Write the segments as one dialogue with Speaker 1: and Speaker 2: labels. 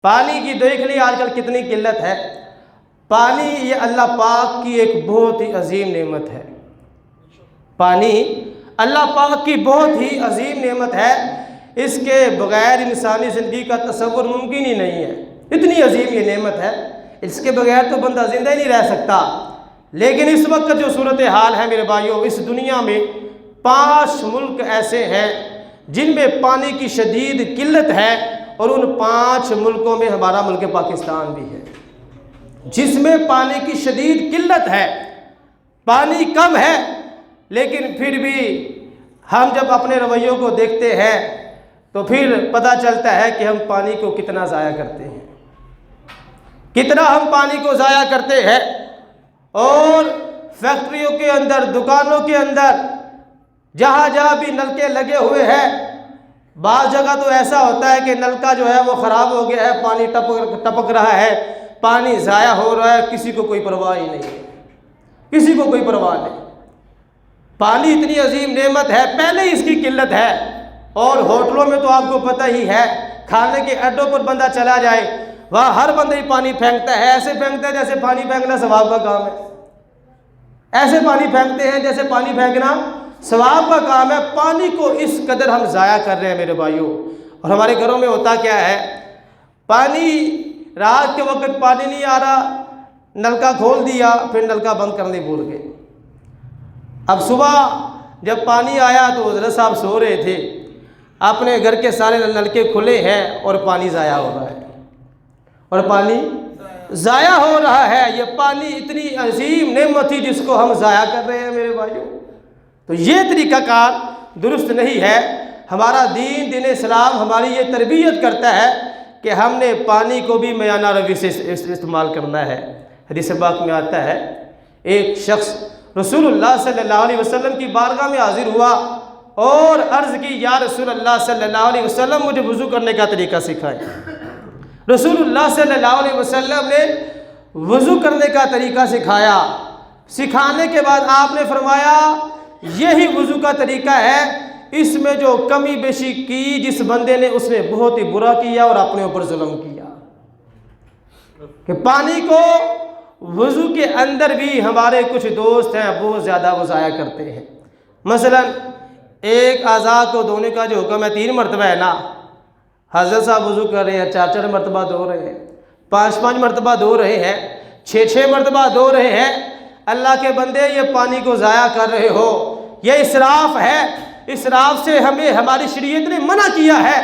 Speaker 1: پانی کی دیکھ لی آج کل کتنی قلت ہے۔ پانی یہ اللہ پاک کی ایک بہت ہی عظیم نعمت ہے۔ پانی اللہ پاک کی بہت ہی عظیم نعمت ہے، اس کے بغیر انسانی زندگی کا تصور ممکن ہی نہیں ہے۔ اتنی عظیم یہ نعمت ہے، اس کے بغیر تو بندہ زندہ ہی نہیں رہ سکتا۔ لیکن اس وقت جو صورتحال ہے میرے بھائیوں، اس دنیا میں 5 ملک ایسے ہیں جن میں پانی کی شدید قلت ہے، اور ان 5 ملکوں میں ہمارا ملک پاکستان بھی ہے، جس میں پانی کی شدید قلت ہے، پانی کم ہے۔ لیکن پھر بھی ہم جب اپنے رویوں کو دیکھتے ہیں تو پھر پتہ چلتا ہے کہ ہم پانی کو کتنا ضائع کرتے ہیں، کتنا ہم پانی کو ضائع کرتے ہیں۔ اور فیکٹریوں کے اندر، دکانوں کے اندر، جہاں جہاں بھی نلکے لگے ہوئے ہیں، بعض جگہ تو ایسا ہوتا ہے کہ نلکا جو ہے وہ خراب ہو گیا ہے، پانی ٹپک رہا ہے، پانی ضائع ہو رہا ہے، کسی کو کوئی پرواہ ہی نہیں ہے، کسی کو کوئی پرواہ نہیں۔ پانی اتنی عظیم نعمت ہے، پہلے ہی اس کی قلت ہے۔ اور ہوٹلوں میں تو آپ کو پتہ ہی ہے، کھانے کے اڈوں پر بندہ چلا جائے، وہاں ہر بندہ ہی پانی پھینکتا ہے، ایسے پھینکتا ہے جیسے پانی پھینکنا ثواب کا کام ہے، ایسے پانی پھینکتے ہیں جیسے پانی پھینکنا ثواب کا کام ہے۔ پانی کو اس قدر ہم ضائع کر رہے ہیں میرے بھائیوں۔ اور ہمارے گھروں میں ہوتا کیا ہے، پانی رات کے وقت پانی نہیں آ رہا، نلکا کھول دیا، پھر نلکا بند کرنے بھول گئے۔ اب صبح جب پانی آیا تو حضرت صاحب سو رہے تھے، اپنے گھر کے سارے نلکے کھلے ہیں اور پانی ضائع ہو رہا ہے، اور پانی ضائع ہو رہا ہے۔ یہ پانی اتنی عظیم نعمت تھی جس کو ہم ضائع کر رہے ہیں میرے بھائیوں۔ تو یہ طریقہ کار درست نہیں ہے۔ ہمارا دین اسلام ہماری یہ تربیت کرتا ہے کہ ہم نے پانی کو بھی میانہ روی سے استعمال کرنا ہے۔ حدیث پاک میں آتا ہے، ایک شخص رسول اللہ صلی اللہ علیہ وسلم کی بارگاہ میں حاضر ہوا اور عرض کی، یا رسول اللہ صلی اللہ علیہ وسلم مجھے وضو کرنے کا طریقہ سکھائیں۔ رسول اللہ صلی اللہ علیہ وسلم نے وضو کرنے کا طریقہ سکھایا۔ سکھانے کے بعد آپ نے فرمایا، یہی وضو کا طریقہ ہے، اس میں جو کمی بیشی کی جس بندے نے، اس نے بہت ہی برا کیا اور اپنے اوپر ظلم کیا۔ کہ پانی کو وضو کے اندر بھی ہمارے کچھ دوست ہیں بہت زیادہ وہ ضائع کرتے ہیں۔ مثلا ایک اعضاء کو دھونے کا جو حکم ہے 3 مرتبہ ہے نا، حضرت صاحب وضو کر رہے ہیں، 4 مرتبہ دھو رہے ہیں، 5 مرتبہ دھو رہے ہیں، 6 مرتبہ دھو رہے ہیں۔ اللہ کے بندے، یہ پانی کو ضائع کر رہے ہو، یہ اسراف ہے۔ اسراف سے ہمیں ہماری شریعت نے منع کیا ہے۔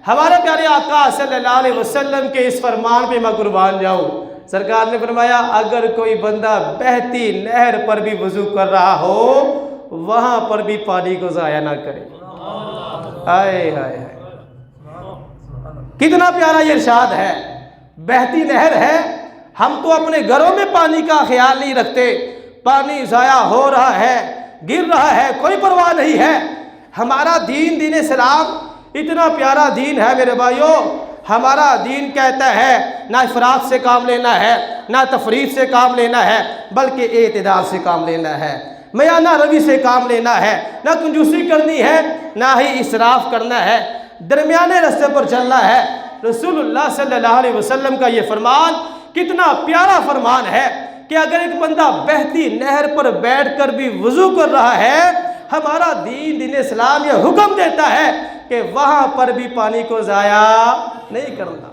Speaker 1: ہمارے پیارے آقا صلی اللہ علیہ وسلم کے اس فرمان پہ میں قربان جاؤں۔ سرکار نے فرمایا، اگر کوئی بندہ بہتی نہر پر بھی وضو کر رہا ہو، وہاں پر بھی پانی کو ضائع نہ کرے۔ ہائے ہائے ہائے، کتنا پیارا یہ ارشاد ہے۔ بہتی نہر ہے، ہم تو اپنے گھروں میں پانی کا خیال نہیں رکھتے، پانی ضائع ہو رہا ہے، گر رہا ہے، کوئی پرواہ نہیں ہے۔ ہمارا دین اسلام اتنا پیارا دین ہے میرے بھائیوں۔ ہمارا دین کہتا ہے نہ افراط سے کام لینا ہے، نہ تفریط سے کام لینا ہے، بلکہ اعتدال سے کام لینا ہے، میانہ روی سے کام لینا ہے، نہ کنجوسی کرنی ہے، نہ ہی اسراف کرنا ہے، درمیانے راستے پر چلنا ہے۔ رسول اللہ صلی اللہ علیہ وسلم کا یہ فرمان کتنا پیارا فرمان ہے کہ اگر ایک بندہ بہتی نہر پر بیٹھ کر بھی وضو کر رہا ہے، ہمارا دین اسلام یہ حکم دیتا ہے کہ وہاں پر بھی پانی کو ضائع نہیں کرنا۔